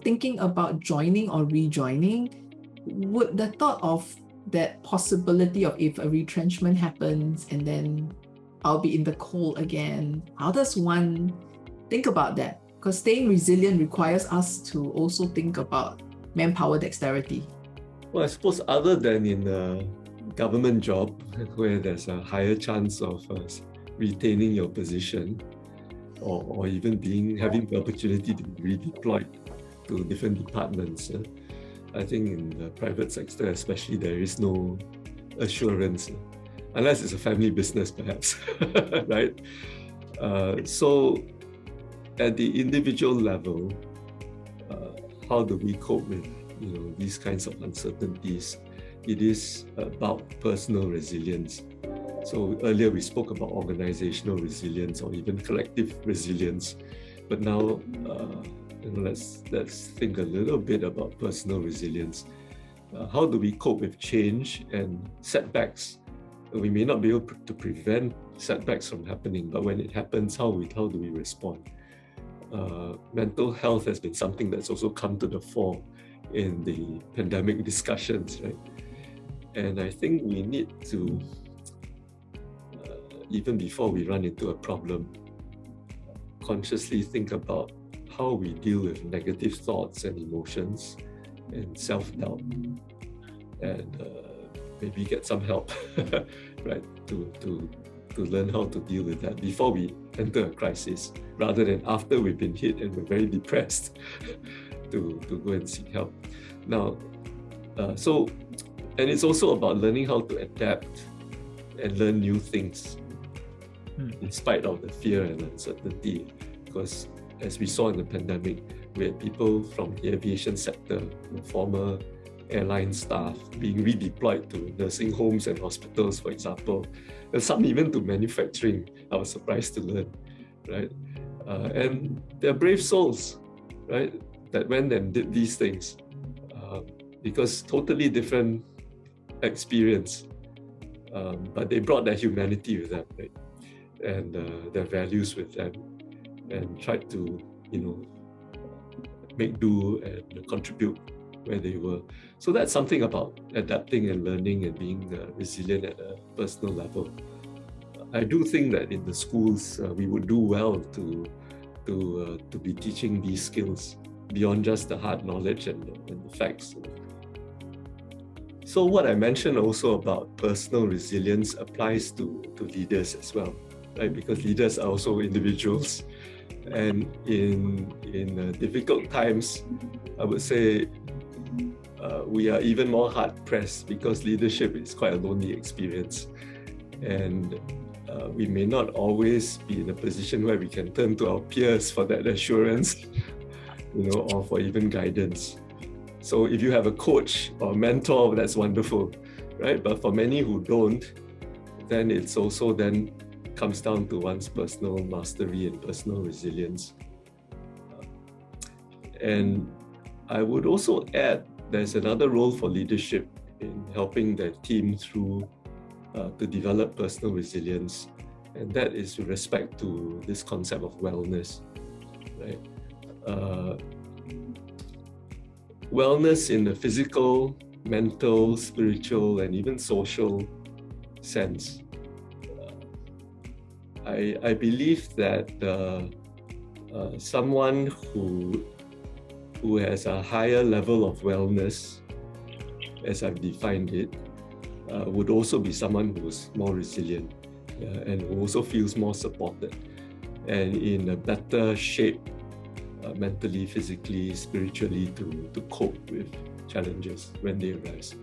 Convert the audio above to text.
thinking about joining or rejoining, would the thought of that possibility of if a retrenchment happens and then I'll be in the cold again, how does one think about that? Because staying resilient requires us to also think about manpower dexterity. Well, I suppose other than in a government job where there's a higher chance of retaining your position, or even having the opportunity to be redeployed to different departments. I think in the private sector especially, there is no assurance, unless it's a family business perhaps, right? So at the individual level, how do we cope with these kinds of uncertainties? It is about personal resilience. So earlier we spoke about organizational resilience or even collective resilience, but now let's think a little bit about personal resilience. How do we cope with change and setbacks? We may not be able to prevent setbacks from happening, but when it happens, how do we respond? Mental health has been something that's also come to the fore in the pandemic discussions, right? And I think we need to, even before we run into a problem, consciously think about how we deal with negative thoughts and emotions and self-doubt, and maybe get some help, right, to learn how to deal with that before we enter a crisis, rather than after we've been hit and we're very depressed to go and seek help. Now, and it's also about learning how to adapt and learn new things in spite of the fear and uncertainty, because as we saw in the pandemic, we had people from the aviation sector, former airline staff, being redeployed to nursing homes and hospitals, for example, and some even to manufacturing. I was surprised to learn, right? And they're brave souls, right, that went and did these things, because totally different experience, but they brought their humanity with them, right? And their values with them, and tried to, make do and contribute where they were. So that's something about adapting and learning and being resilient at a personal level. I do think that in the schools we would do well to be teaching these skills beyond just the hard knowledge and the facts. So what I mentioned also about personal resilience applies to leaders as well, right? Because leaders are also individuals, and in difficult times, I would say we are even more hard-pressed, because leadership is quite a lonely experience, and we may not always be in a position where we can turn to our peers for that assurance, or for even guidance. So if you have a coach or mentor, that's wonderful, right? But for many who don't, then it's also then comes down to one's personal mastery and personal resilience. And I would also add, there's another role for leadership in helping their team through to develop personal resilience, and that is with respect to this concept of wellness, right? Wellness in the physical, mental, spiritual, and even social sense. I believe that someone who has a higher level of wellness, as I've defined it, would also be someone who's more resilient, and who also feels more supported and in a better shape, mentally, physically, spiritually, to cope with challenges when they arise.